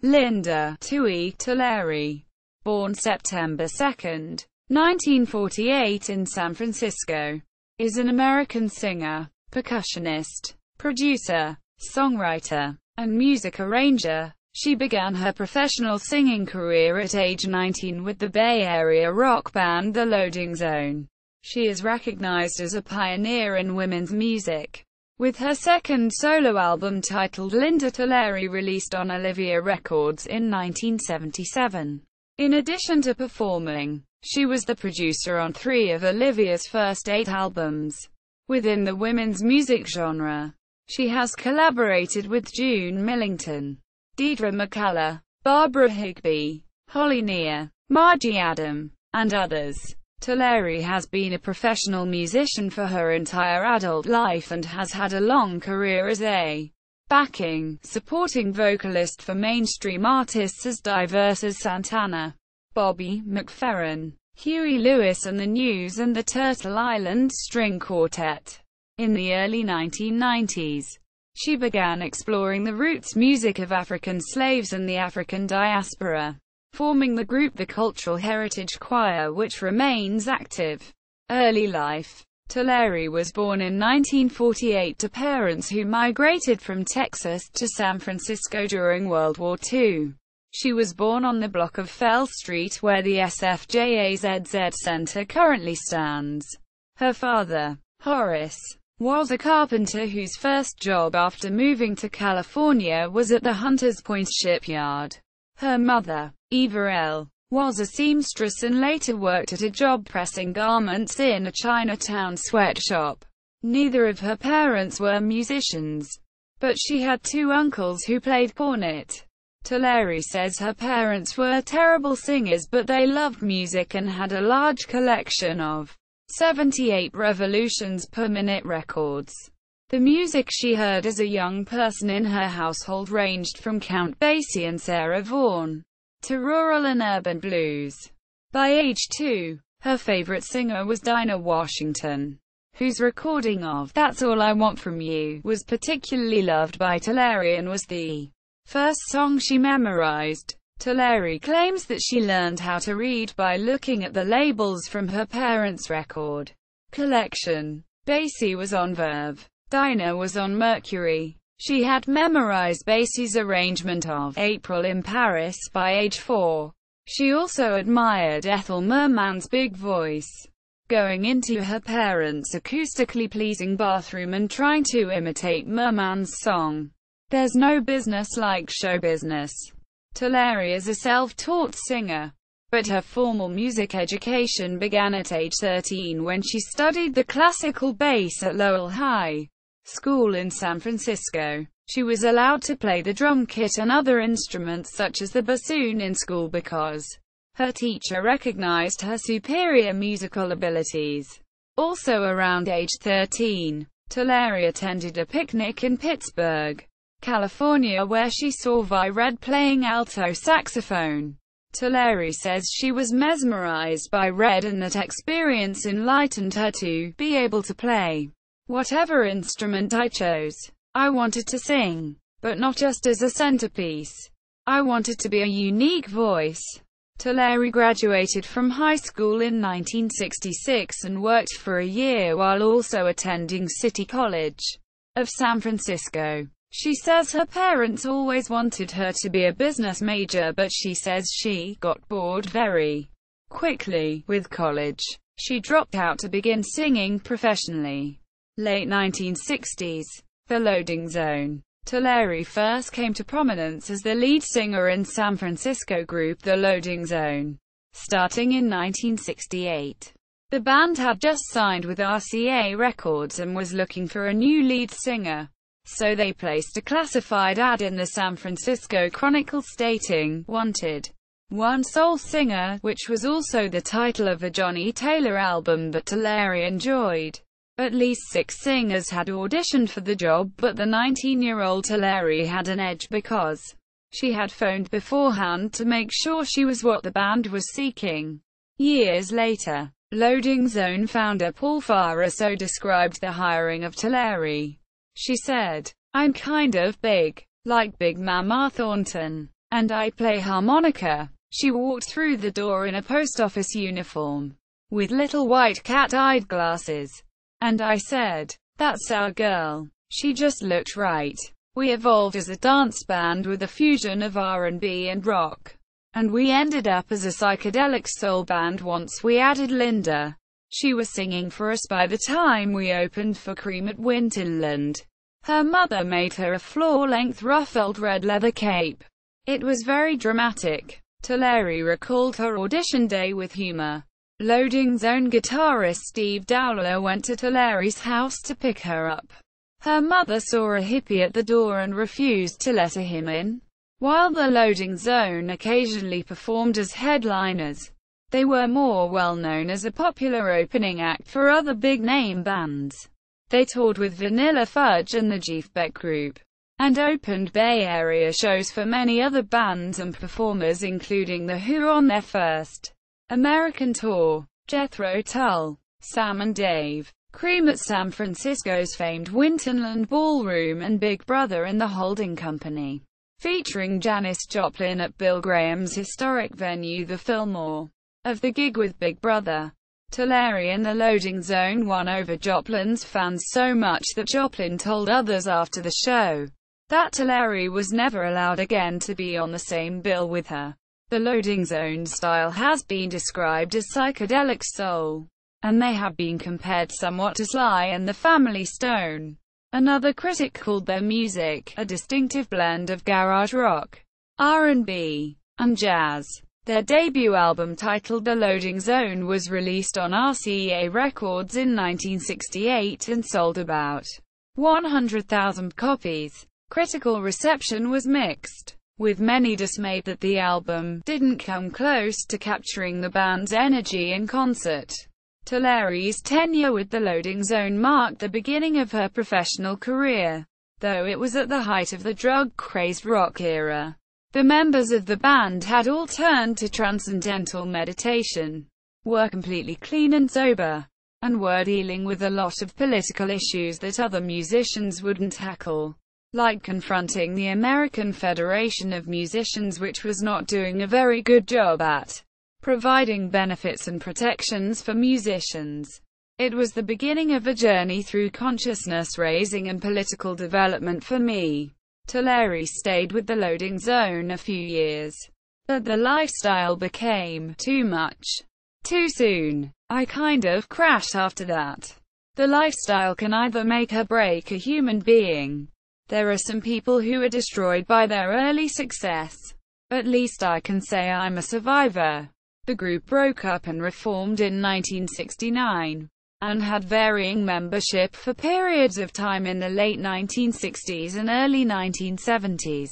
Linda Tillery, born September 2, 1948 in San Francisco, is an American singer, percussionist, producer, songwriter, and music arranger. She began her professional singing career at age 19 with the Bay Area rock band The Loading Zone. She is recognized as a pioneer in women's music, with her second solo album titled Linda Tillery released on Olivia Records in 1977. In addition to performing, she was the producer on 3 of Olivia's first 8 albums. Within the women's music genre, she has collaborated with June Millington, Deidre McCalla, Barbara Higbie, Holly Near, Margie Adam, and others. Tillery has been a professional musician for her entire adult life and has had a long career as a backing, supporting vocalist for mainstream artists as diverse as Santana, Bobby McFerrin, Huey Lewis and the News and the Turtle Island String Quartet. In the early 1990s, she began exploring the roots music of African slaves and the African diaspora, forming the group The Cultural Heritage Choir, which remains active. Early life. Tillery was born in 1948 to parents who migrated from Texas to San Francisco during World War II. She was born on the block of Fell Street where the SFJAZZ Center currently stands. Her father, Horace, was a carpenter whose first job after moving to California was at the Hunters Point shipyard. Her mother, Eva L., was a seamstress and later worked at a job pressing garments in a Chinatown sweatshop. Neither of her parents were musicians, but she had 2 uncles who played cornet. Tillery says her parents were terrible singers but they loved music and had a large collection of 78 revolutions per minute records. The music she heard as a young person in her household ranged from Count Basie and Sarah Vaughan to rural and urban blues. By age 2, her favorite singer was Dinah Washington, whose recording of That's All I Want From You was particularly loved by Tillery and was the first song she memorized. Tillery claims that she learned how to read by looking at the labels from her parents' record collection. Basie was on Verve. Dinah was on Mercury. She had memorized Basie's arrangement of April in Paris by age 4. She also admired Ethel Merman's big voice, going into her parents' acoustically pleasing bathroom and trying to imitate Merman's song, There's No Business Like Show Business. Tillery is a self-taught singer, but her formal music education began at age 13 when she studied the classical bass at Lowell High School in San Francisco. She was allowed to play the drum kit and other instruments such as the bassoon in school because her teacher recognized her superior musical abilities. Also around age 13, Tillery attended a picnic in Pittsburgh, California where she saw Vi Red playing alto saxophone. Tillery says she was mesmerized by Red and that experience enlightened her to be able to play whatever instrument I chose. I wanted to sing, but not just as a centerpiece. I wanted to be a unique voice. Tillery graduated from high school in 1966 and worked for a year while also attending City College of San Francisco. She says her parents always wanted her to be a business major, but she says she got bored very quickly with college. She dropped out to begin singing professionally. Late 1960s. The Loading Zone. Tillery first came to prominence as the lead singer in San Francisco group The Loading Zone, starting in 1968. The band had just signed with RCA Records and was looking for a new lead singer, so they placed a classified ad in the San Francisco Chronicle stating, "Wanted one soul singer," which was also the title of a Johnny Taylor album that Tillery enjoyed. At least 6 singers had auditioned for the job, but the 19-year-old Tillery had an edge because she had phoned beforehand to make sure she was what the band was seeking. Years later, Loading Zone founder Paul Farah so described the hiring of Tillery. She said, "I'm kind of big, like Big Mama Thornton, and I play harmonica." She walked through the door in a post office uniform, with little white cat-eyed glasses. And I said, "That's our girl. She just looked right." We evolved as a dance band with a fusion of R&B and rock. And we ended up as a psychedelic soul band once we added Linda. She was singing for us by the time we opened for Cream at Winterland. Her mother made her a floor-length ruffled red leather cape. It was very dramatic. Tillery recalled her audition day with humor. Loading Zone guitarist Steve Dowler went to Tillery's house to pick her up. Her mother saw a hippie at the door and refused to let him in. While the Loading Zone occasionally performed as headliners, they were more well-known as a popular opening act for other big-name bands. They toured with Vanilla Fudge and the Jeff Beck Group, and opened Bay Area shows for many other bands and performers including The Who on their first American tour, Jethro Tull, Sam and Dave, Cream at San Francisco's famed Winterland Ballroom, and Big Brother and the Holding Company, featuring Janis Joplin at Bill Graham's historic venue the Fillmore. Of the gig with Big Brother, Tillery and the Loading Zone won over Joplin's fans so much that Joplin told others after the show that Tillery was never allowed again to be on the same bill with her. The Loading Zone style has been described as psychedelic soul, and they have been compared somewhat to Sly and the Family Stone. Another critic called their music a distinctive blend of garage rock, R&B, and jazz. Their debut album, titled The Loading Zone, was released on RCA Records in 1968 and sold about 100,000 copies. Critical reception was mixed, with many dismayed that the album didn't come close to capturing the band's energy in concert. Tillery's tenure with the Loading Zone marked the beginning of her professional career, though it was at the height of the drug-crazed rock era. The members of the band had all turned to transcendental meditation, were completely clean and sober, and were dealing with a lot of political issues that other musicians wouldn't tackle, like confronting the American Federation of Musicians, which was not doing a very good job at providing benefits and protections for musicians. It was the beginning of a journey through consciousness raising and political development for me. Tillery stayed with the Loading Zone a few years, but the lifestyle became too much, too soon. I kind of crashed after that. The lifestyle can either make or break a human being. There are some people who are destroyed by their early success. At least I can say I'm a survivor. The group broke up and reformed in 1969, and had varying membership for periods of time in the late 1960s and early 1970s.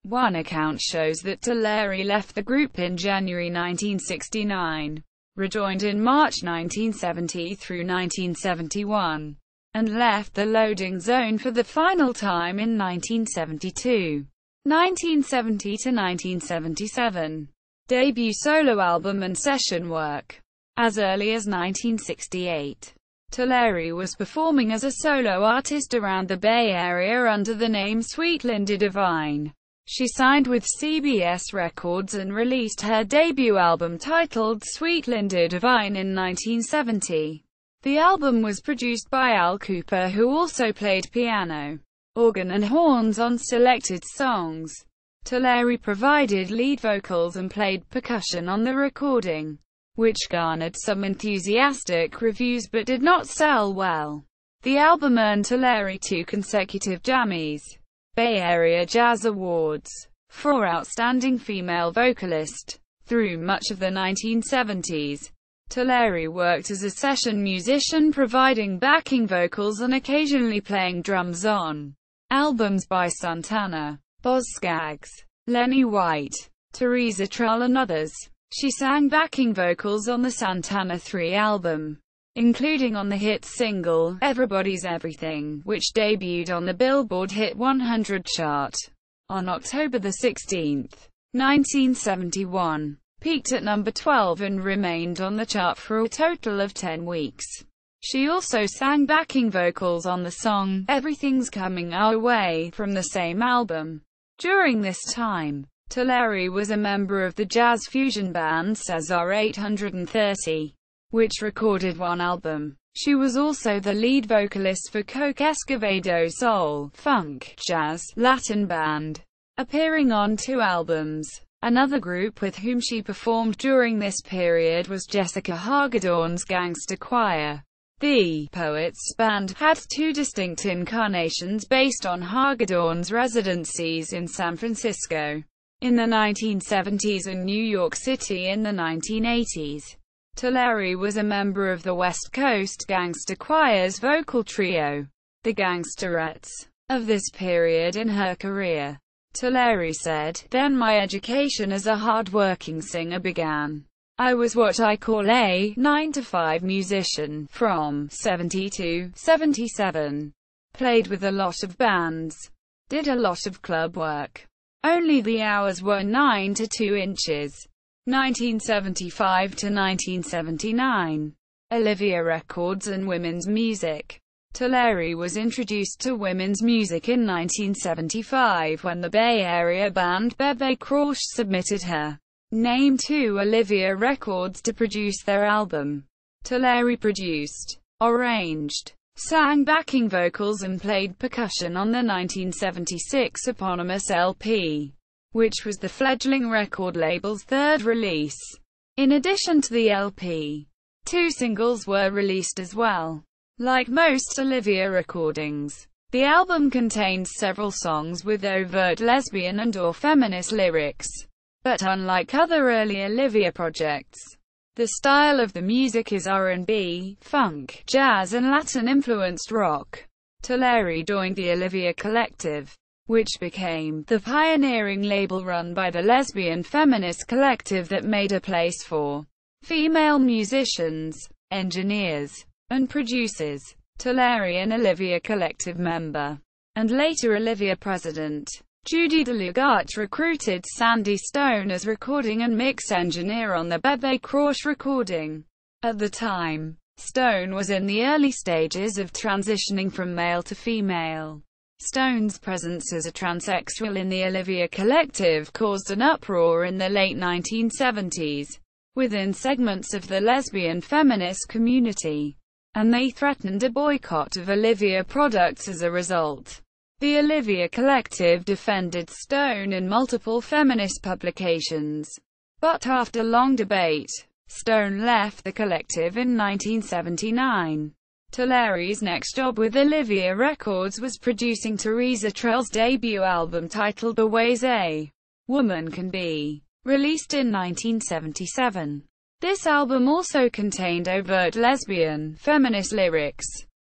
One account shows that Tillery left the group in January 1969, rejoined in March 1970 through 1971, and left the Loading Zone for the final time in 1972. 1970 to 1977. Debut solo album and session work. As early as 1968, Tillery was performing as a solo artist around the Bay Area under the name Sweet Linda Divine. She signed with CBS Records and released her debut album titled Sweet Linda Divine in 1970. The album was produced by Al Kooper, who also played piano, organ and horns on selected songs. Tillery provided lead vocals and played percussion on the recording, which garnered some enthusiastic reviews but did not sell well. The album earned Tillery 2 consecutive Jammies Bay Area Jazz Awards for Outstanding Female Vocalist. Through much of the 1970s, Tillery worked as a session musician, providing backing vocals and occasionally playing drums on albums by Santana, Boz Scaggs, Lenny White, Teresa Trull and others. She sang backing vocals on the Santana 3 album, including on the hit single, Everybody's Everything, which debuted on the Billboard Hit 100 chart on October 16, 1971, peaked at number 12 and remained on the chart for a total of 10 weeks. She also sang backing vocals on the song, Everything's Coming Our Way, from the same album. During this time, Tillery was a member of the jazz fusion band Cesar 830, which recorded one album. She was also the lead vocalist for Coke Escovedo's soul, funk, jazz, Latin band, appearing on 2 albums. Another group with whom she performed during this period was Jessica Hagedorn's Gangster Choir. The Poets Band had 2 distinct incarnations based on Hagedorn's residencies in San Francisco in the 1970s and New York City in the 1980s. Tillery was a member of the West Coast Gangster Choir's vocal trio, the Gangsterettes, of this period in her career. Tillery said, "Then my education as a hard-working singer began. I was what I call a 9-to-5 musician, from 70 to 77. Played with a lot of bands. Did a lot of club work. Only the hours were 9 to 2 inches. 1975 to 1979. Olivia Records and women's music." Tillery was introduced to women's music in 1975 when the Bay Area band Bebe Crush submitted her name to Olivia Records to produce their album. Tillery produced, arranged, sang backing vocals and played percussion on the 1976 eponymous LP, which was the fledgling record label's 3rd release. In addition to the LP, 2 singles were released as well. Like most Olivia recordings, the album contains several songs with overt lesbian and/or feminist lyrics. But unlike other early Olivia projects, the style of the music is R&B, funk, jazz and Latin-influenced rock. Tillery joined the Olivia Collective, which became the pioneering label run by the lesbian feminist collective that made a place for female musicians, engineers, and producers. Tillery, an Olivia Collective member, and later Olivia president, Judy DeLugat recruited Sandy Stone as recording and mix engineer on the Bebe Crush recording. At the time, Stone was in the early stages of transitioning from male to female. Stone's presence as a transsexual in the Olivia Collective caused an uproar in the late 1970s within segments of the lesbian feminist community, and they threatened a boycott of Olivia products as a result. The Olivia Collective defended Stone in multiple feminist publications, but after long debate, Stone left the collective in 1979. Tillery's next job with Olivia Records was producing Teresa Trell's debut album titled The Ways a Woman Can Be, released in 1977. This album also contained overt lesbian, feminist lyrics.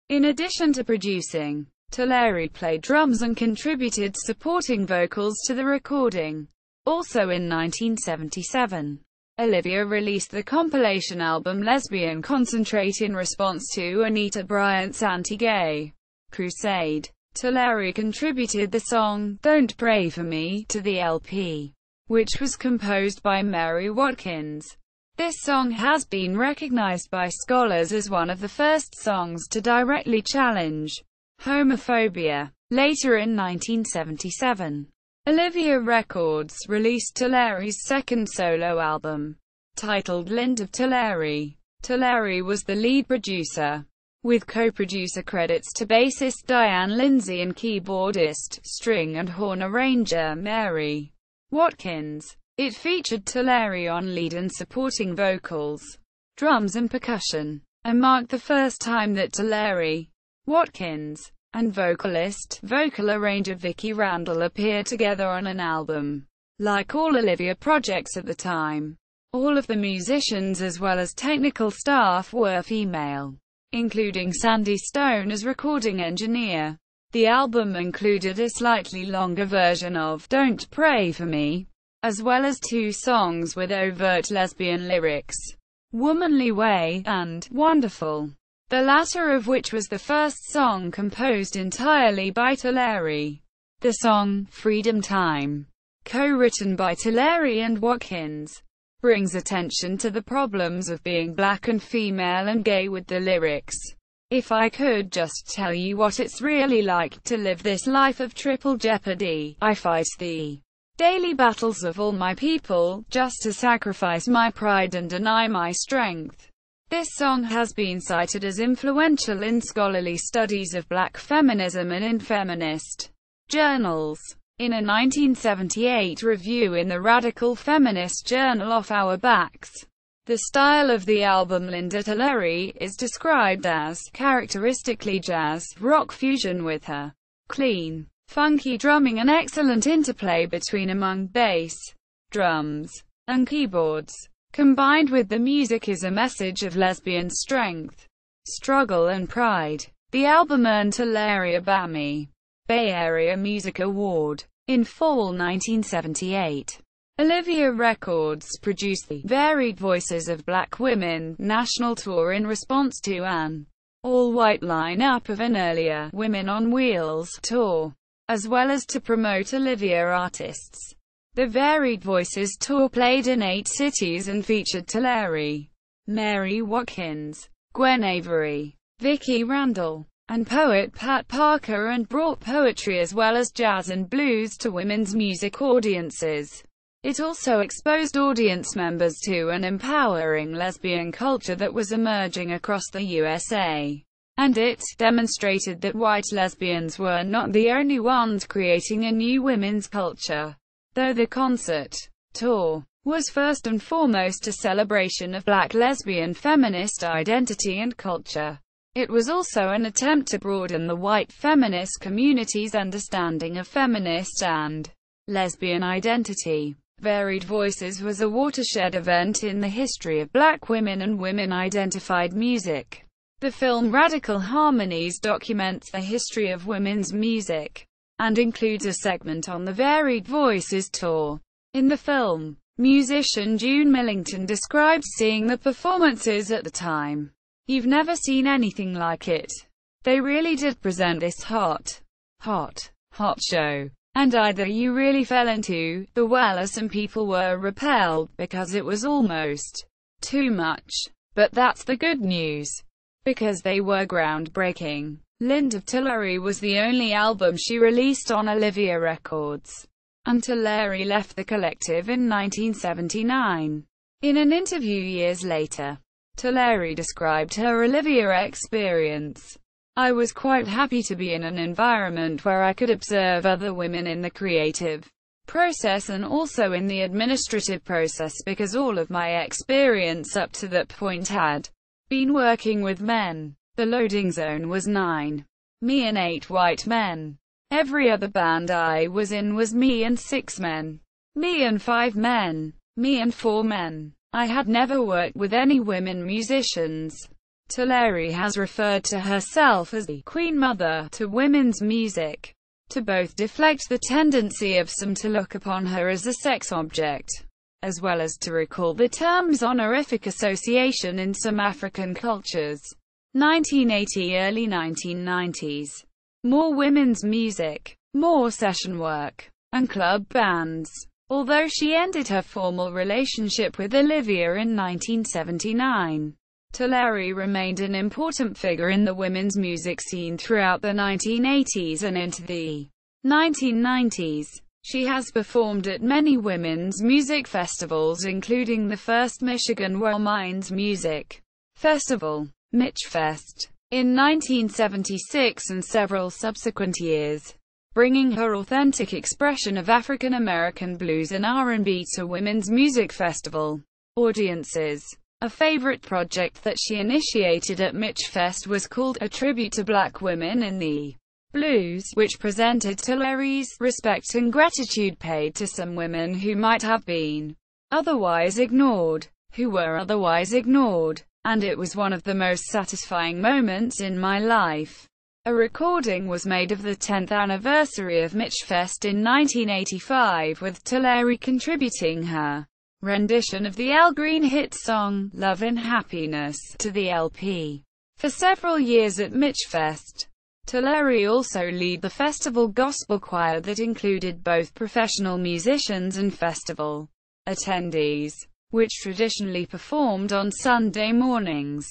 In addition to producing, Tillery played drums and contributed supporting vocals to the recording. Also in 1977, Olivia released the compilation album Lesbian Concentrate in response to Anita Bryant's anti-gay crusade. Tillery contributed the song, "Don't Pray for Me," to the LP, which was composed by Mary Watkins. This song has been recognized by scholars as one of the first songs to directly challenge homophobia. Later in 1977, Olivia Records released Tillery's second solo album, titled Linda Tillery. Tillery was the lead producer, with co-producer credits to bassist Diane Lindsay and keyboardist, string and horn arranger Mary Watkins. It featured Tillery on lead and supporting vocals, drums and percussion, and marked the first time that Tillery, Watkins, and vocal arranger Vicki Randall appeared together on an album. Like all Olivia projects at the time, all of the musicians as well as technical staff were female, including Sandy Stone as recording engineer. The album included a slightly longer version of "Don't Pray for Me," as well as 2 songs with overt lesbian lyrics, "Womanly Way" and "Wonderful," the latter of which was the first song composed entirely by Tillery. The song, "Freedom Time," co-written by Tillery and Watkins, brings attention to the problems of being black and female and gay with the lyrics, "If I could just tell you what it's really like to live this life of triple jeopardy, I fight thee." daily battles of all my people, just to sacrifice my pride and deny my strength. This song has been cited as influential in scholarly studies of black feminism and in feminist journals. In a 1978 review in the radical feminist journal Off Our Backs, the style of the album Linda Tillery is described as characteristically jazz rock fusion with her clean, funky drumming and excellent interplay between among bass, drums, and keyboards. Combined with the music is a message of lesbian strength, struggle and pride. The album earned Tillery a BAMI, Bay Area Music Award, in fall 1978. Olivia Records produced the Varied Voices of Black Women national tour in response to an all-white lineup of an earlier Women on Wheels tour, as well as to promote Olivia artists. The Varied Voices tour played in 8 cities and featured Tillery, Mary Watkins, Gwen Avery, Vicki Randall, and poet Pat Parker, and brought poetry as well as jazz and blues to women's music audiences. It also exposed audience members to an empowering lesbian culture that was emerging across the USA. And it demonstrated that white lesbians were not the only ones creating a new women's culture. Though the concert tour was first and foremost a celebration of black lesbian feminist identity and culture, it was also an attempt to broaden the white feminist community's understanding of feminist and lesbian identity. Varied Voices was a watershed event in the history of black women and women-identified music. The film Radical Harmonies documents the history of women's music, and includes a segment on the Varied Voices tour. In the film, musician June Millington describes seeing the performances at the time. "You've never seen anything like it. They really did present this hot show. And either you really fell into the well, or some people were repelled, because it was almost too much. But that's the good news, because they were groundbreaking." Linda Tillery was the only album she released on Olivia Records, and Tillery left the collective in 1979. In an interview years later, Tillery described her Olivia experience. "I was quite happy to be in an environment where I could observe other women in the creative process and also in the administrative process, because all of my experience up to that point had been working with men. The loading zone was 9. Me and 8 white men. Every other band I was in was me and 6 men. Me and 5 men. Me and 4 men. I had never worked with any women musicians." Tillery has referred to herself as the Queen Mother to women's music, to both deflect the tendency of some to look upon her as a sex object, as well as to recall the term's honorific association in some African cultures. 1980 – early 1990s. More women's music, more session work, and club bands. Although she ended her formal relationship with Olivia in 1979, Tillery remained an important figure in the women's music scene throughout the 1980s and into the 1990s. She has performed at many women's music festivals, including the first Michigan Women's Music Festival, MitchFest, in 1976 and several subsequent years, bringing her authentic expression of African American blues and R&B to women's music festival audiences. A favorite project that she initiated at MitchFest was called A Tribute to Black Women in the Blues, which presented Tillery's respect and gratitude paid to some women who might have been otherwise ignored, and it was one of the most satisfying moments in my life. A recording was made of the 10th anniversary of MitchFest in 1985, with Tillery contributing her rendition of the Al Green hit song, Love and Happiness, to the LP. For several years at MitchFest, Tillery also led the festival gospel choir that included both professional musicians and festival attendees, which traditionally performed on Sunday mornings.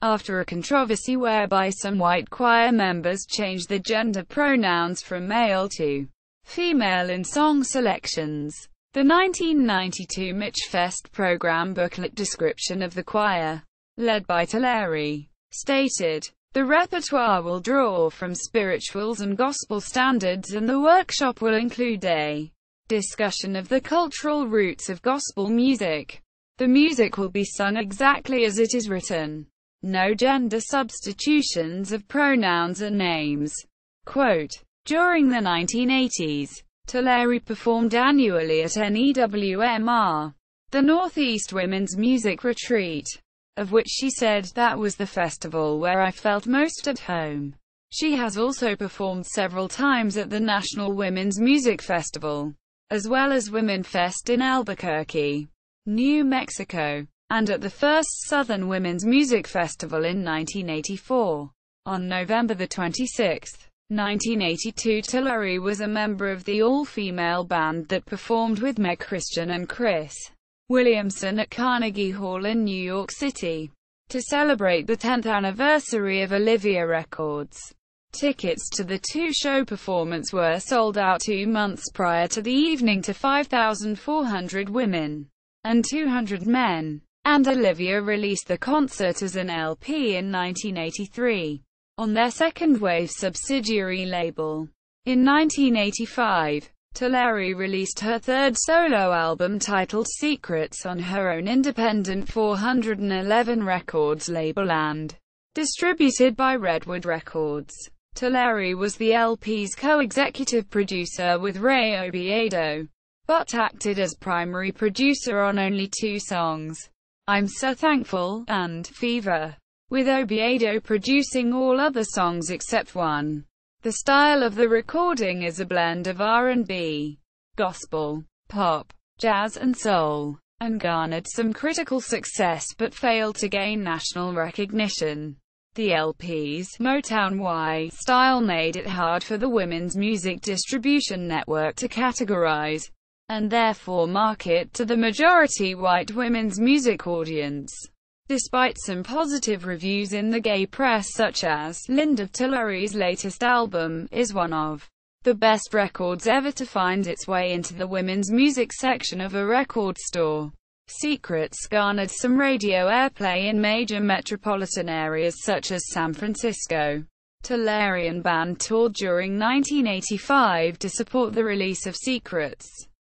After a controversy whereby some white choir members changed the gender pronouns from male to Female in song selections. The 1992 MitchFest program booklet description of the choir, led by Tillery, stated, "The repertoire will draw from spirituals and gospel standards, and the workshop will include a discussion of the cultural roots of gospel music. The music will be sung exactly as it is written. No gender substitutions of pronouns and names." Quote, during the 1980s, Tillery performed annually at NEWMR, the Northeast Women's Music Retreat, of which she said, "That was the festival where I felt most at home." She has also performed several times at the National Women's Music Festival, as well as Women Fest in Albuquerque, New Mexico, and at the first Southern Women's Music Festival in 1984. On November 26, 1982, Tillery was a member of the all-female band that performed with Meg Christian and Chris Williamson at Carnegie Hall in New York City, to celebrate the 10th anniversary of Olivia Records. Tickets to the two-show performance were sold out 2 months prior to the evening to 5,400 women and 200 men, and Olivia released the concert as an LP in 1983. On their Second Wave subsidiary label. In 1985, Tillery released her third solo album titled Secrets on her own independent 411 Records label and distributed by Redwood Records. Tillery was the LP's co-executive producer with Ray Oviedo, but acted as primary producer on only 2 songs, I'm So Thankful and Fever, with Oviedo producing all other songs except one. The style of the recording is a blend of R&B, gospel, pop, jazz and soul, and garnered some critical success but failed to gain national recognition. The LP's Motown Y style made it hard for the Women's Music Distribution Network to categorize, and therefore market to the majority white women's music audience. Despite some positive reviews in the gay press, such as, Linda Tillery's latest album is one of the best records ever to find its way into the women's music section of a record store. Secrets garnered some radio airplay in major metropolitan areas such as San Francisco. Tillery and band toured during 1985 to support the release of Secrets.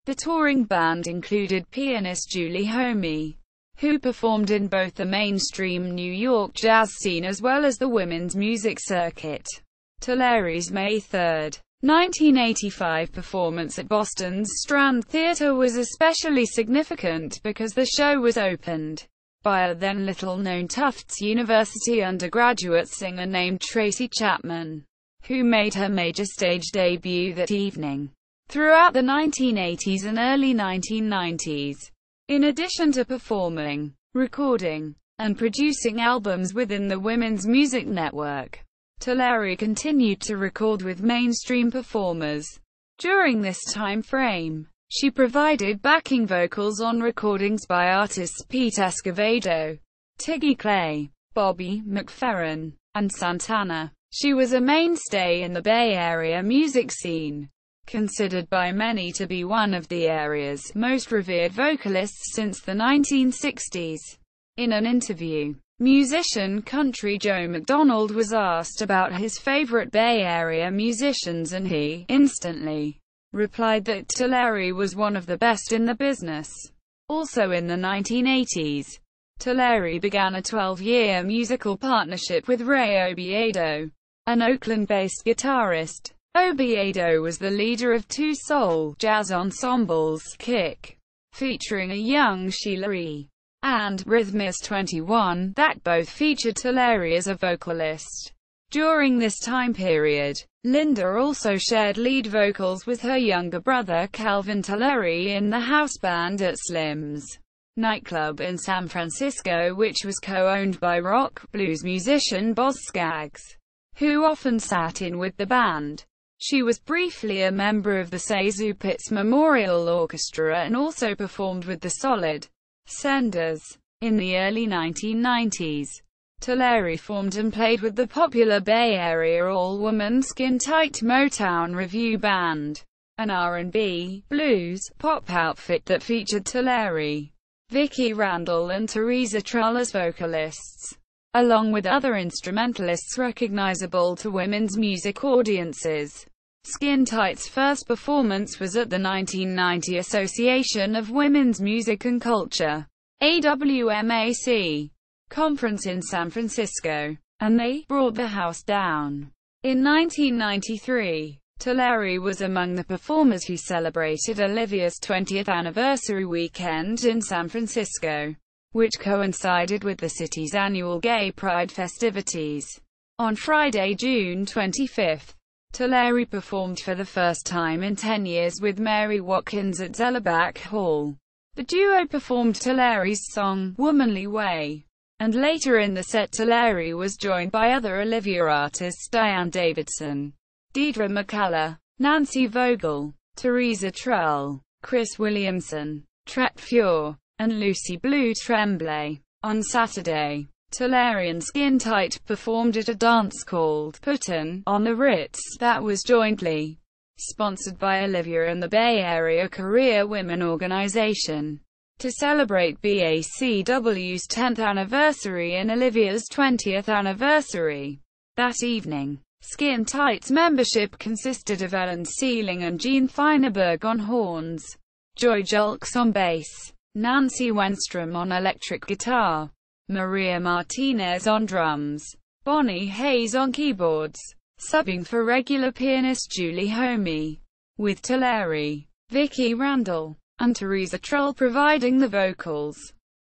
The touring band included pianist Julie Homey, who performed in both the mainstream New York jazz scene as well as the women's music circuit. Tillery's May 3, 1985 performance at Boston's Strand Theatre was especially significant because the show was opened by a then little-known Tufts University undergraduate singer named Tracy Chapman, who made her major stage debut that evening. Throughout the 1980s and early 1990s, in addition to performing, recording, and producing albums within the Women's Music Network, Tillery continued to record with mainstream performers. During this time frame, she provided backing vocals on recordings by artists Pete Escovedo, Tiggy Clay, Bobby McFerrin, and Santana. She was a mainstay in the Bay Area music scene, considered by many to be one of the area's most revered vocalists since the 1960s. In an interview, musician country Joe McDonald was asked about his favorite Bay Area musicians, and he instantly replied that Tillery was one of the best in the business. Also in the 1980s, Tillery began a 12-year musical partnership with Ray Oviedo, an Oakland-based guitarist. Oviedo was the leader of 2 soul jazz ensembles, Kick, featuring a young Sheila E., and Rhythmus 21, that both featured Tillery as a vocalist. During this time period, Linda also shared lead vocals with her younger brother Calvin Tillery in the house band at Slim's nightclub in San Francisco, which was co-owned by rock, blues musician Boz Scaggs, who often sat in with the band. She was briefly a member of the Sazu Pitts Memorial Orchestra and also performed with the Solid Senders. In the early 1990s, Tillery formed and played with the popular Bay Area all-woman Skin Tight Motown revue band. an R&B, blues, pop outfit that featured Tillery, Vicki Randle and Teresa Trull as vocalists, along with other instrumentalists recognizable to women's music audiences. Skin Tight's first performance was at the 1990 Association of Women's Music and Culture, AWMAC, conference in San Francisco, and they brought the house down. In 1993, Tillery was among the performers who celebrated Olivia's 20th anniversary weekend in San Francisco, which coincided with the city's annual Gay Pride festivities. On Friday, June 25, Tillery performed for the first time in 10 years with Mary Watkins at Zellerbach Hall. The duo performed Tillery's song, Womanly Way, and later in the set Tillery was joined by other Olivia artists Diane Davidson, Deidre McCalla, Nancy Vogel, Teresa Trull, Chris Williamson, Tret Fuhr, and Lucy Blue Tremblay. On Saturday, Tillery and Skin Tight performed at a dance called Putin on the Ritz that was jointly sponsored by Olivia and the Bay Area Career Women Organization, to celebrate BACW's 10th anniversary and Olivia's 20th anniversary. That evening, Skin Tight's membership consisted of Ellen Sealing and Jean Feineberg on horns, Joy Julks on bass, Nancy Wenstrom on electric guitar, Maria Martinez on drums, Bonnie Hayes on keyboards, subbing for regular pianist Julie Homey, with Tillery, Vicki Randle, and Teresa Trull providing the vocals.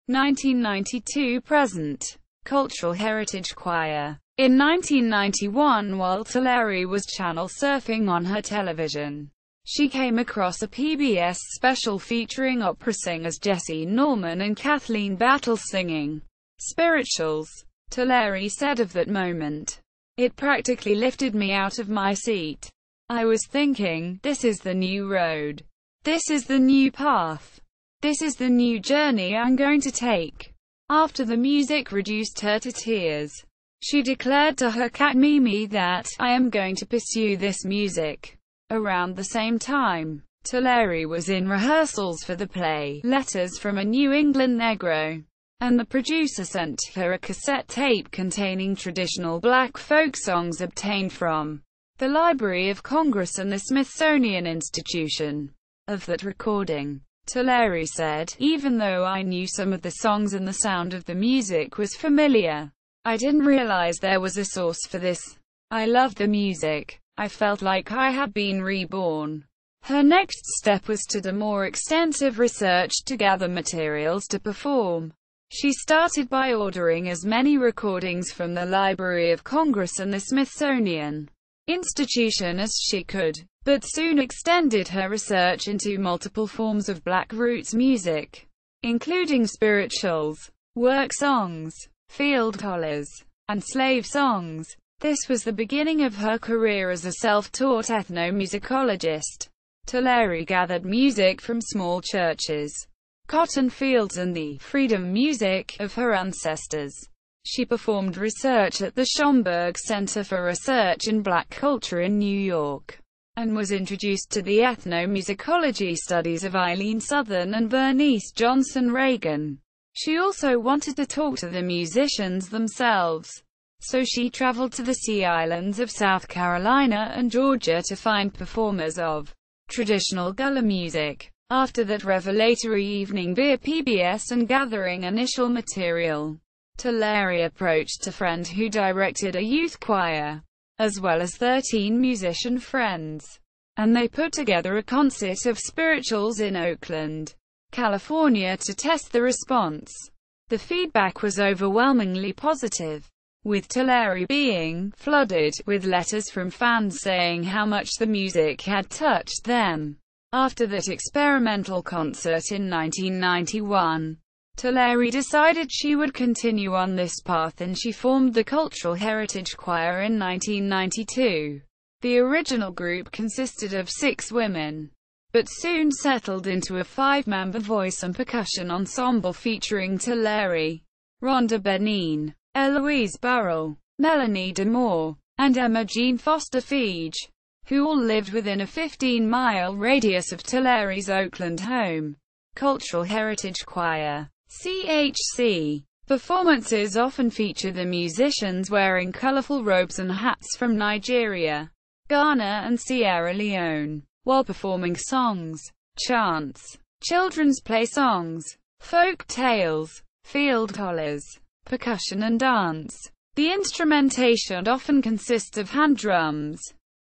1992 present. Cultural Heritage Choir. In 1991, while Tillery was channel surfing on her television, she came across a PBS special featuring opera singers Jessie Norman and Kathleen Battle singing spirituals. Tillery said of that moment, "It practically lifted me out of my seat. I was thinking, this is the new road. This is the new path. This is the new journey I'm going to take." After the music reduced her to tears, she declared to her cat Mimi that, "I am going to pursue this music." Around the same time, Tillery was in rehearsals for the play, Letters from a New England Negro, and the producer sent her a cassette tape containing traditional black folk songs obtained from the Library of Congress and the Smithsonian Institution. Of that recording, Tillery said, "Even though I knew some of the songs and the sound of the music was familiar, I didn't realize there was a source for this. I loved the music. I felt like I had been reborn." Her next step was to do more extensive research to gather materials to perform. She started by ordering as many recordings from the Library of Congress and the Smithsonian Institution as she could, but soon extended her research into multiple forms of Black roots music, including spirituals, work songs, field hollers, and slave songs. This was the beginning of her career as a self-taught ethnomusicologist. Tillery gathered music from small churches, cotton fields and the freedom music of her ancestors. She performed research at the Schomburg Center for Research in Black Culture in New York, and was introduced to the ethnomusicology studies of Eileen Southern and Bernice Johnson Reagan. She also wanted to talk to the musicians themselves, so she traveled to the Sea Islands of South Carolina and Georgia to find performers of traditional Gullah music. After that revelatory evening via PBS and gathering initial material, Tillery approached a friend who directed a youth choir, as well as 13 musician friends, and they put together a concert of spirituals in Oakland, California to test the response. The feedback was overwhelmingly positive, with Tillery being flooded with letters from fans saying how much the music had touched them. After that experimental concert in 1991, Tillery decided she would continue on this path and she formed the Cultural Heritage Choir in 1992. The original group consisted of 6 women, but soon settled into a 5-member voice and percussion ensemble featuring Tillery, Rhonda Benin, Eloise Burrell, Melanie DeMoore, and Emma Jean Foster Feige. who all lived within a 15-mile radius of Tillery's Oakland home. Cultural Heritage Choir, CHC. Performances often feature the musicians wearing colorful robes and hats from Nigeria, Ghana and Sierra Leone, while performing songs, chants, children's play songs, folk tales, field collars, percussion and dance. The instrumentation often consists of hand drums,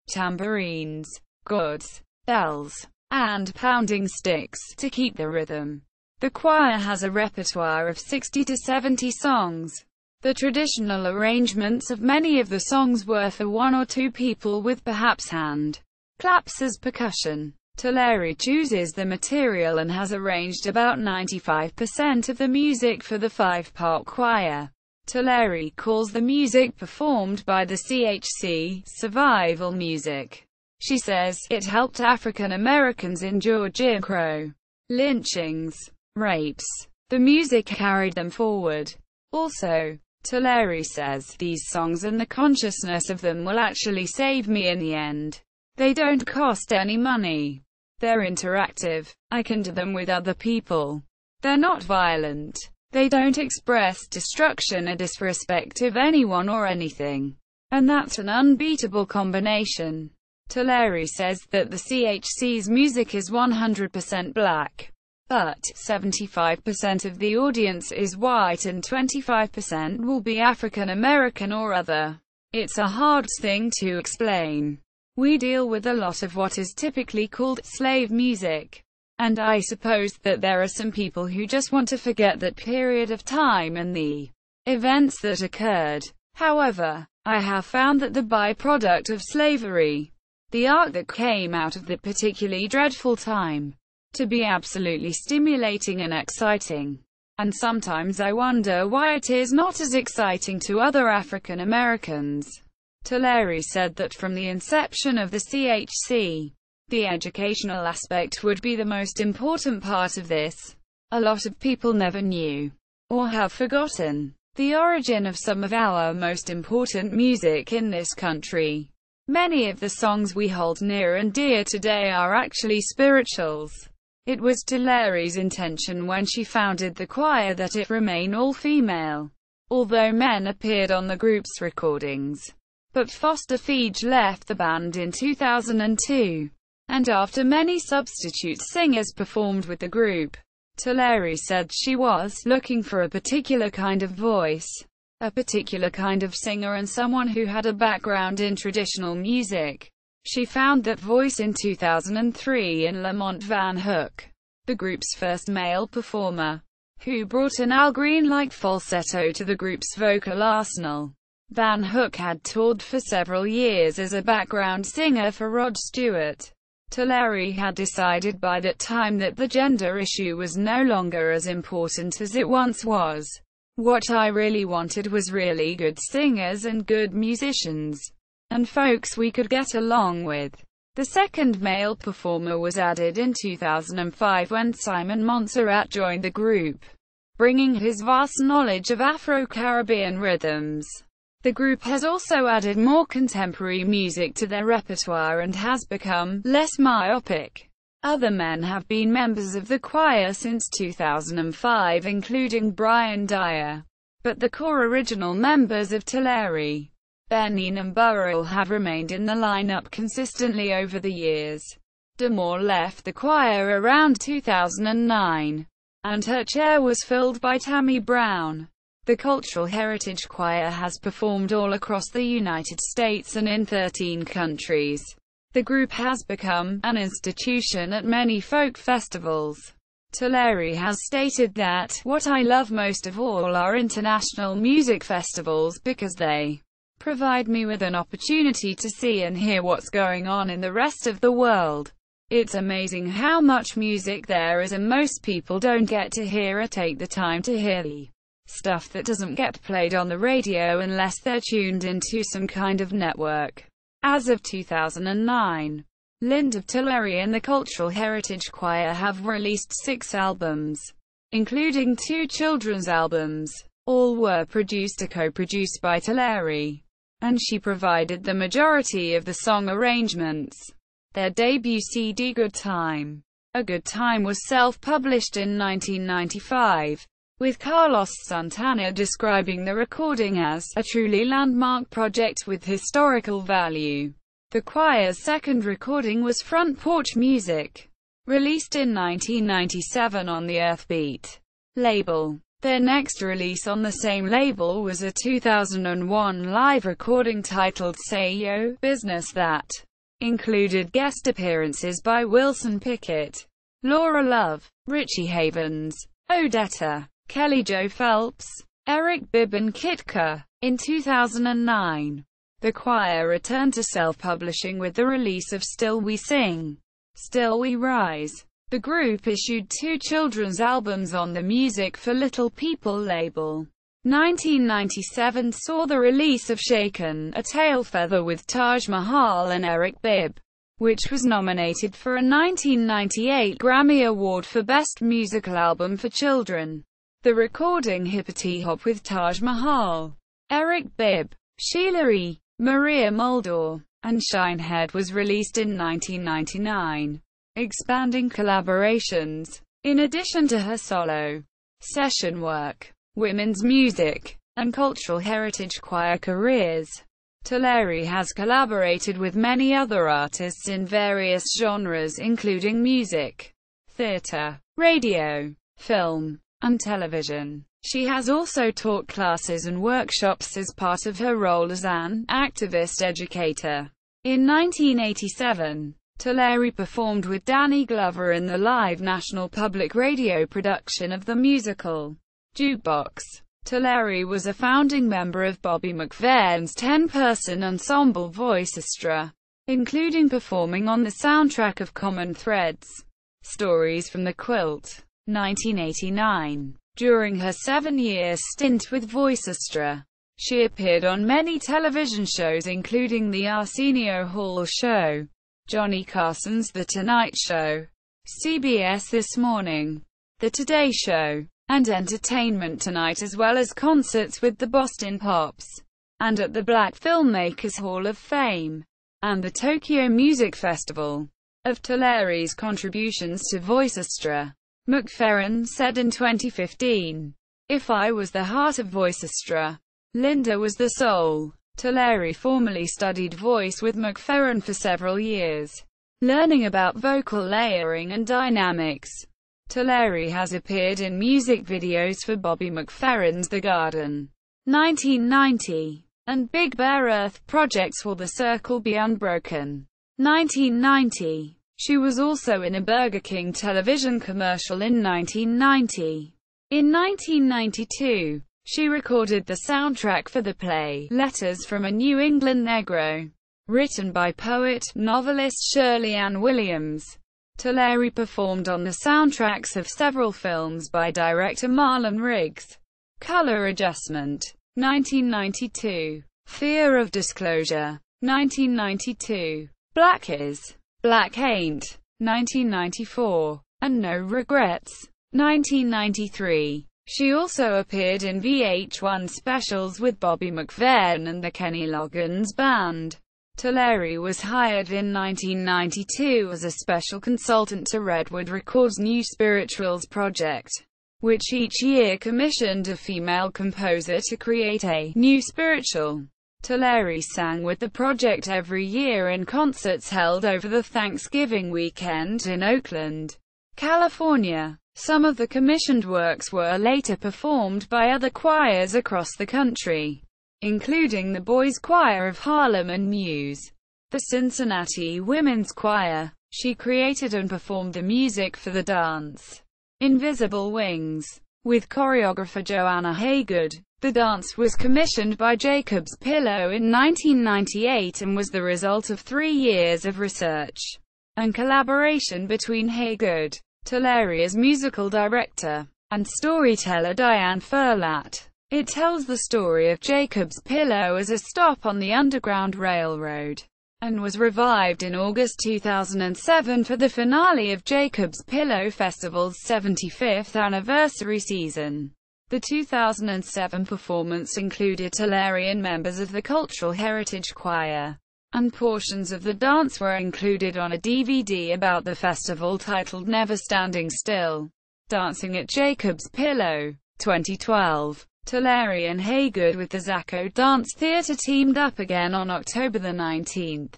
tambourines, gourds, bells, and pounding sticks to keep the rhythm. The choir has a repertoire of 60 to 70 songs. The traditional arrangements of many of the songs were for one or two people with perhaps hand claps as percussion. Tillery chooses the material and has arranged about 95% of the music for the five-part choir. Tillery calls the music performed by the CHC survival music. She says, it helped African Americans endure Jim Crow, lynchings, rapes. The music carried them forward. Also, Tillery says, these songs and the consciousness of them will actually save me in the end. They don't cost any money. They're interactive. I can do them with other people. They're not violent. They don't express destruction or disrespect of anyone or anything. And that's an unbeatable combination. Tillery says that the CHC's music is 100% black. But 75% of the audience is white and 25% will be African American or other. It's a hard thing to explain. We deal with a lot of what is typically called slave music. And I suppose that there are some people who just want to forget that period of time and the events that occurred. However, I have found that the byproduct of slavery, the art that came out of that particularly dreadful time, to be absolutely stimulating and exciting. And sometimes I wonder why it is not as exciting to other African Americans. Tillery said that from the inception of the CHC, the educational aspect would be the most important part of this. A lot of people never knew, or have forgotten, the origin of some of our most important music in this country. Many of the songs we hold near and dear today are actually spirituals. It was Tillery's intention when she founded the choir that it remain all-female, although men appeared on the group's recordings. But Foster Feige left the band in 2002, and after many substitute singers performed with the group, Tillery said she was looking for a particular kind of voice, a particular kind of singer and someone who had a background in traditional music. She found that voice in 2003 in Lamont Van Hook, the group's first male performer, who brought an Al Green-like falsetto to the group's vocal arsenal. Van Hook had toured for several years as a background singer for Rod Stewart. Tillery had decided by that time that the gender issue was no longer as important as it once was. What I really wanted was really good singers and good musicians, and folks we could get along with. The second male performer was added in 2005 when Simon Montserrat joined the group, bringing his vast knowledge of Afro-Caribbean rhythms. The group has also added more contemporary music to their repertoire and has become less myopic. Other men have been members of the choir since 2005, including Brian Dyer. But the core original members of Tillery, Benin and Burrell, have remained in the lineup consistently over the years. D'Amour left the choir around 2009, and her chair was filled by Tammy Brown. The Cultural Heritage Choir has performed all across the United States and in 13 countries. The group has become an institution at many folk festivals. Tillery has stated that, "What I love most of all are international music festivals because they provide me with an opportunity to see and hear what's going on in the rest of the world. It's amazing how much music there is and most people don't get to hear or take the time to hear the stuff that doesn't get played on the radio unless they're tuned into some kind of network." As of 2009, Linda Tillery and the Cultural Heritage Choir have released 6 albums, including 2 children's albums. All were produced or co-produced by Tillery. and she provided the majority of the song arrangements. Their debut CD Good Time, A Good Time was self-published in 1995, with Carlos Santana describing the recording as a truly landmark project with historical value. The choir's second recording was Front Porch Music, released in 1997 on the Earthbeat label. Their next release on the same label was a 2001 live recording titled Say Yo Business that included guest appearances by Wilson Pickett, Laura Love, Richie Havens, Odetta, Kelly Jo Phelps, Eric Bibb and Kitka. In 2009, the choir returned to self-publishing with the release of Still We Sing, Still We Rise. The group issued 2 children's albums on the Music for Little People label. 1997 saw the release of Shaken, A Tail Feather with Taj Mahal and Eric Bibb, which was nominated for a 1998 Grammy Award for Best Musical Album for Children. The recording Hippity Hop with Taj Mahal, Eric Bibb, Sheila E., Maria Muldaur, and Shinehead was released in 1999, expanding collaborations. In addition to her solo, session work, women's music, and cultural heritage choir careers, Tillery has collaborated with many other artists in various genres including music, theatre, radio, film, and television. She has also taught classes and workshops as part of her role as an activist educator. In 1987, Tillery performed with Danny Glover in the live National Public Radio production of the musical Jukebox. Tillery was a founding member of Bobby McFerrin's 10-person ensemble Voicestra, including performing on the soundtrack of Common Threads, Stories from the Quilt, 1989. During her 7-year stint with Voicestra, she appeared on many television shows including The Arsenio Hall Show, Johnny Carson's The Tonight Show, CBS This Morning, The Today Show, and Entertainment Tonight, as well as concerts with the Boston Pops, and at the Black Filmmakers Hall of Fame, and the Tokyo Music Festival. Of Tillery's contributions to Voicestra, McFerrin said in 2015, "If I was the heart of Voicestra, Linda was the soul." Tillery formerly studied voice with McFerrin for several years, learning about vocal layering and dynamics. Tillery has appeared in music videos for Bobby McFerrin's The Garden, 1990, and Big Bear Earth projects for The Circle Be Unbroken, 1990. She was also in a Burger King television commercial in 1990. In 1992, she recorded the soundtrack for the play Letters from a New England Negro, written by poet, novelist Shirley Ann Williams. Tillery performed on the soundtracks of several films by director Marlon Riggs. Color Adjustment, 1992. Fear of Disclosure, 1992. Black Is, Black Ain't, 1994. And No Regrets, 1993. She also appeared in VH1 specials with Bobby McFerrin and the Kenny Loggins Band. Tillery was hired in 1992 as a special consultant to Redwood Records' New Spirituals project, which each year commissioned a female composer to create a new spiritual. Tillery sang with the project every year in concerts held over the Thanksgiving weekend in Oakland, California. Some of the commissioned works were later performed by other choirs across the country, including the Boys Choir of Harlem and Muse, the Cincinnati Women's Choir. She created and performed the music for the dance Invisible Wings, with choreographer Joanna Haygood. The dance was commissioned by Jacob's Pillow in 1998 and was the result of 3 years of research and collaboration between Haygood, Tillery as musical director, and storyteller Diane Furlat. It tells the story of Jacob's Pillow as a stop on the Underground Railroad, and was revived in August 2007 for the finale of Jacob's Pillow Festival's 75th anniversary season. The 2007 performance included Tillery and members of the Cultural Heritage Choir, and portions of the dance were included on a DVD about the festival titled Never Standing Still, Dancing at Jacob's Pillow. 2012. Tillery and Haygood with the Zacco Dance Theatre teamed up again on October 19,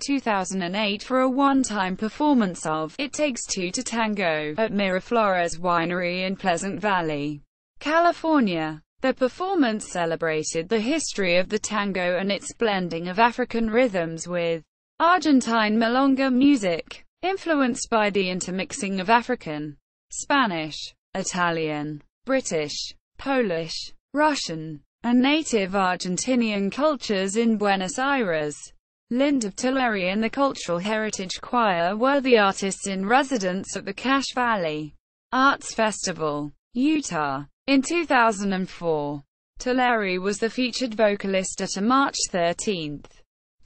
2008 for a one-time performance of It Takes Two to Tango at Miraflores Winery in Pleasant Valley, California. The performance celebrated the history of the tango and its blending of African rhythms with Argentine milonga music, influenced by the intermixing of African, Spanish, Italian, British, Polish, Russian, and native Argentinian cultures in Buenos Aires. Linda Tillery and the Cultural Heritage Choir were the artists in residence at the Cache Valley Arts Festival, Utah. In 2004, Tillery was the featured vocalist at a March 13,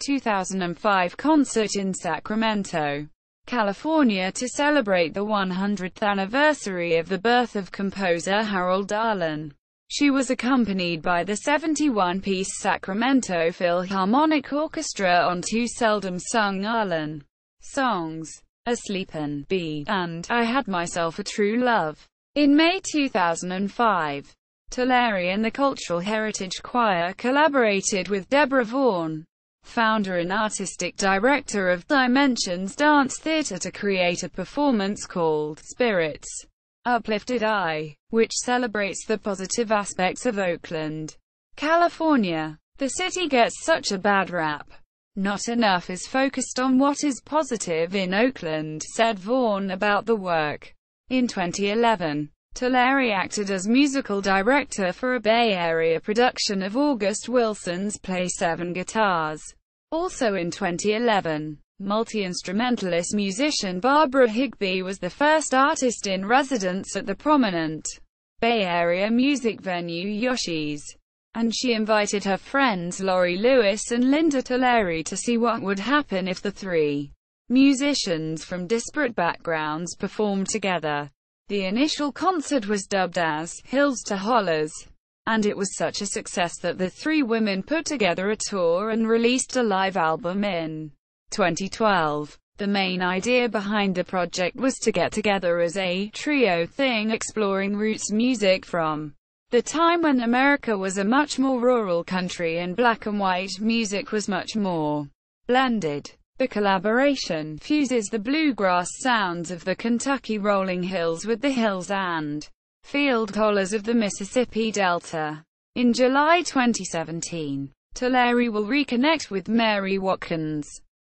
2005 concert in Sacramento, California to celebrate the 100th anniversary of the birth of composer Harold Arlen. She was accompanied by the 71-piece Sacramento Philharmonic Orchestra on two seldom-sung Arlen songs, A Sleepin' Bee and I Had Myself a True Love. In May 2005, Tillery and the Cultural Heritage Choir collaborated with Deborah Vaughan, founder and artistic director of Dimensions Dance Theatre, to create a performance called Spirits, Uplifted Eye, which celebrates the positive aspects of Oakland, California. The city gets such a bad rap. Not enough is focused on what is positive in Oakland, said Vaughan about the work. In 2011, Tillery acted as musical director for a Bay Area production of August Wilson's play Seven Guitars. Also in 2011, multi-instrumentalist musician Barbara Higbie was the first artist in residence at the prominent Bay Area music venue Yoshi's, and she invited her friends Huey Lewis and Linda Tillery to see what would happen if the three musicians from disparate backgrounds performed together. The initial concert was dubbed as Hills to Hollers, and it was such a success that the three women put together a tour and released a live album in 2012. The main idea behind the project was to get together as a trio thing, exploring roots music from the time when America was a much more rural country and black and white music was much more blended. The collaboration fuses the bluegrass sounds of the Kentucky rolling hills with the hills and field hollers of the Mississippi Delta. In July 2017, Tillery will reconnect with Mary Watkins,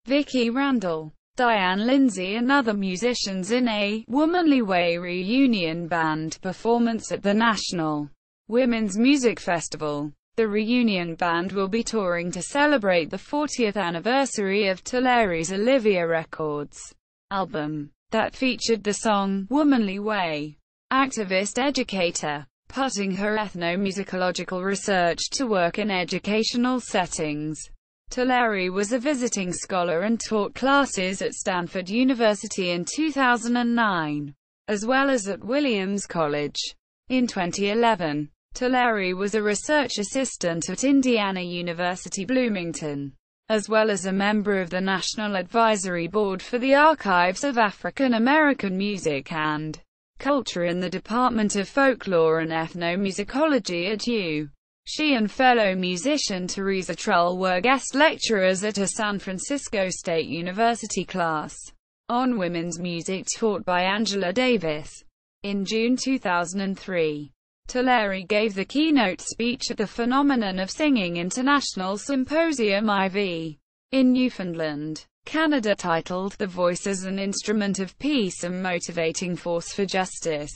Vicki Randall, Diane Lindsay and other musicians in a Womanly Way reunion band performance at the National Women's Music Festival. The reunion band will be touring to celebrate the 40th anniversary of Tillery's Olivia Records album, that featured the song Womanly Way. Activist educator, putting her ethnomusicological research to work in educational settings. Tillery was a visiting scholar and taught classes at Stanford University in 2009, as well as at Williams College. In 2011, Tillery was a research assistant at Indiana University Bloomington, as well as a member of the National Advisory Board for the Archives of African American Music and Culture in the Department of Folklore and Ethnomusicology at U. She and fellow musician Teresa Trull were guest lecturers at a San Francisco State University class on women's music taught by Angela Davis. In June 2003, Tillery gave the keynote speech at the Phenomenon of Singing International Symposium IV in Newfoundland, Canada, titled The Voice as an Instrument of Peace and Motivating Force for Justice.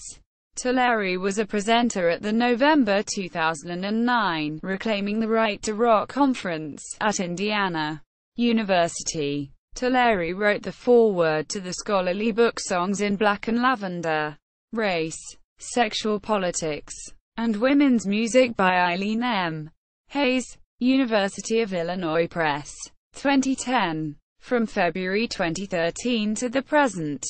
Tillery was a presenter at the November 2009 Reclaiming the Right to Rock conference at Indiana University. Tillery wrote the foreword to the scholarly book Songs in Black and Lavender, Race, Sexual Politics, and Women's Music by Eileen M. Hayes, University of Illinois Press. 2010. From February 2013 to the present,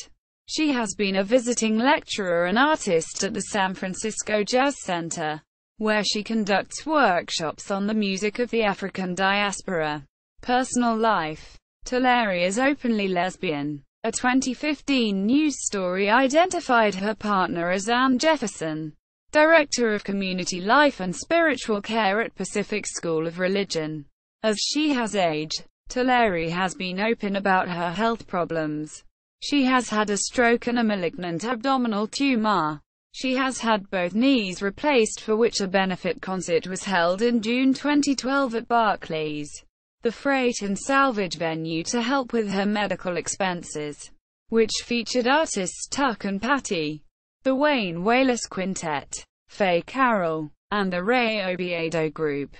She has been a visiting lecturer and artist at the San Francisco Jazz Center, where she conducts workshops on the music of the African diaspora. Personal life. Tillery is openly lesbian. A 2015 news story identified her partner as Ann Jefferson, Director of Community Life and Spiritual Care at Pacific School of Religion. As she has aged, Tillery has been open about her health problems. She has had a stroke and a malignant abdominal tumor. She has had both knees replaced, for which a benefit concert was held in June 2012 at Barclays, the freight and salvage venue, to help with her medical expenses, which featured artists Tuck and Patty, the Wayne Wallace Quintet, Faye Carroll, and the Ray Oviedo Group.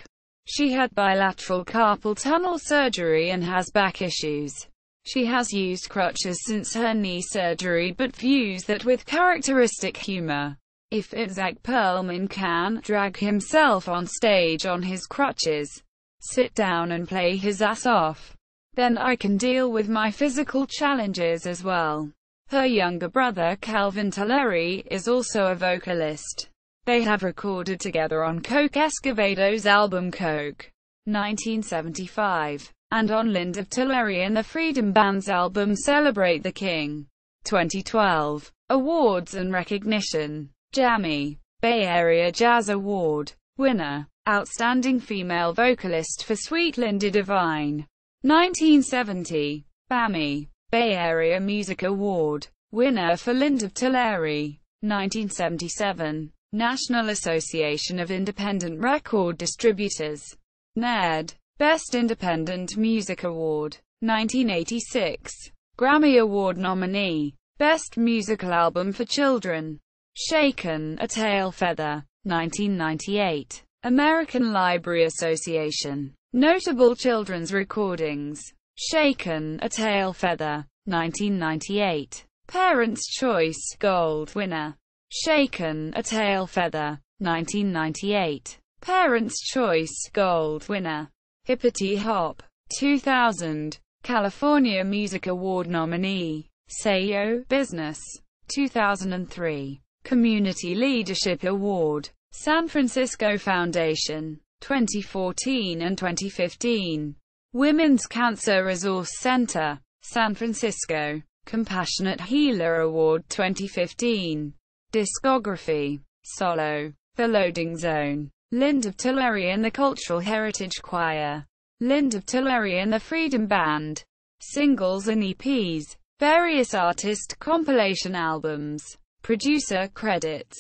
She had bilateral carpal tunnel surgery and has back issues. She has used crutches since her knee surgery, but views that with characteristic humor. If Zach Perlman can drag himself on stage on his crutches, sit down and play his ass off, then I can deal with my physical challenges as well. Her younger brother Calvin Tillery is also a vocalist. They have recorded together on Coke Escovedo's album Coke, 1975, and on Linda Tillery and the Freedom Band's album Celebrate the King, 2012. Awards and recognition. Jammy, Bay Area Jazz Award winner. Outstanding Female Vocalist for Sweet Linda Divine, 1970. BAMI, Bay Area Music Award winner for Linda Tillery, 1977. National Association of Independent Record Distributors, NAD, Best Independent Music Award, 1986. Grammy Award nominee, Best Musical Album for Children, Shaken, A Tail Feather, 1998. American Library Association, Notable Children's Recordings, Shaken, A Tail Feather, 1998. Parents' Choice Gold winner, Shaken, A Tail Feather, 1998. Parents' Choice Gold winner, Hippity Hop, 2000. California Music Award nominee, Sayo Business, 2003. Community Leadership Award, San Francisco Foundation, 2014 and 2015. Women's Cancer Resource Center, San Francisco, Compassionate Healer Award 2015. Discography. Solo. The Loading Zone. Linda Tillery and the Cultural Heritage Choir. Linda Tillery and the Freedom Band. Singles and EPs. Various artist compilation albums. Producer credits.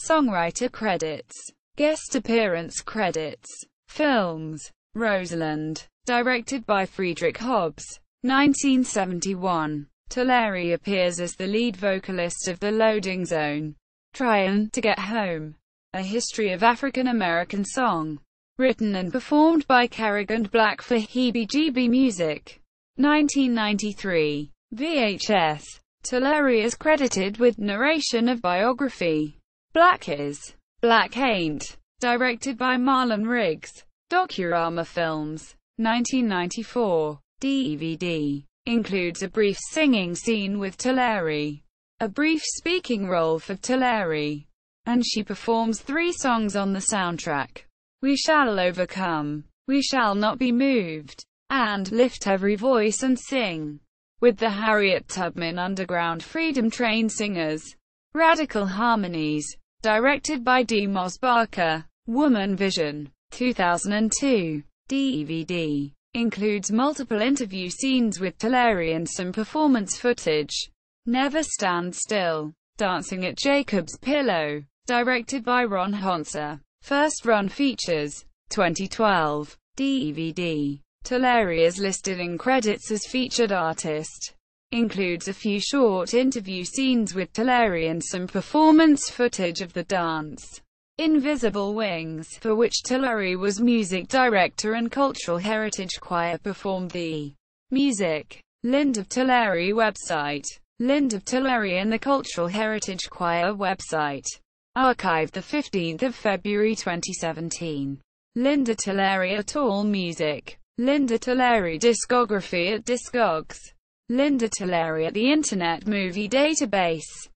Songwriter credits. Guest appearance credits. Films. Rosalind. Directed by Friedrich Hobbs. 1971. Tillery appears as the lead vocalist of The Loading Zone. Tryin' to Get Home. A History of African American Song. Written and performed by Kerrigan Black for Heebie-Jeebie Music. 1993. VHS. Tillery is credited with narration of biography. Black Is, Black Ain't. Directed by Marlon Riggs. Docurama Films. 1994. DVD. Includes a brief singing scene with Tillery, a brief speaking role for Tillery, and she performs 3 songs on the soundtrack: We Shall Overcome, We Shall Not Be Moved, and Lift Every Voice and Sing, with the Harriet Tubman Underground Freedom Train Singers. Radical Harmonies. Directed by Demos Barker. Woman Vision. 2002. DVD. Includes multiple interview scenes with Tillery and some performance footage. Never Stand Still. Dancing at Jacob's Pillow. Directed by Ron Honser. First Run Features. 2012. DVD. Tillery is listed in credits as featured artist. Includes a few short interview scenes with Tillery and some performance footage of the dance Invisible Wings, for which Tillery was music director and Cultural Heritage Choir performed the music. Linda Tillery website. Linda Tillery and the Cultural Heritage Choir website. Archived 15 February 2017. Linda Tillery at All Music. Linda Tillery discography at Discogs. Linda Tillery at the Internet Movie Database.